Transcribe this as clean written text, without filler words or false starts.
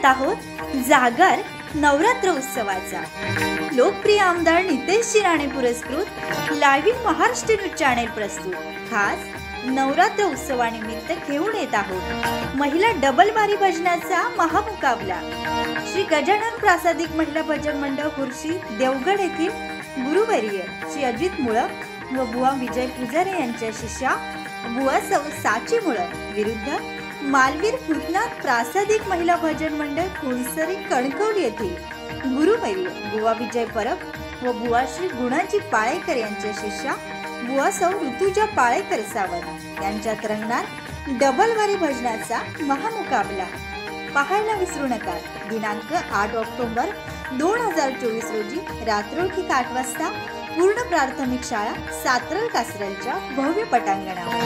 घेत आहोत जागर नवरात्र उत्सवाचा। लोकप्रिय आमदार नितेश राणे पुरस्कृत लाईव्ह महाराष्ट्र न्यूज चॅनेल प्रस्तुत खास नवरात्र उत्सवानिमित्त घेऊन येत आहोत महिला डबल बारी भजनाचा महामुकाबला। श्री गजानन प्रासादिक महिला भजन मंडळ हुर्शी देवगड येथील गुरुवर्य श्री अजित मुळक व बुवा विजय पुजारे यांच्या शिष्या बुवा सौ साची मुळक विरुद्ध मालवीर भूतनाथ प्रासादिक महिला भजन मंडळ कुणसरी कणकवली येथील गुरुवर्य बुवा विजय परब व बुवा श्री गुणाजी पाळेकर यांच्या शिष्या बुवा सौ ऋतुजा पाळेकर सावंत यांच्यात रंगणार डबल वारी भजनाचा महामुकाबला। पाहायला विसरू नका। दिनांक 8 ऑक्टोबर 2024 रोजी रात्र ठीक 8 वाजता पूर्ण प्राथमिक शाळा सातरळ कासरलच्या भव्य पटांगणावर।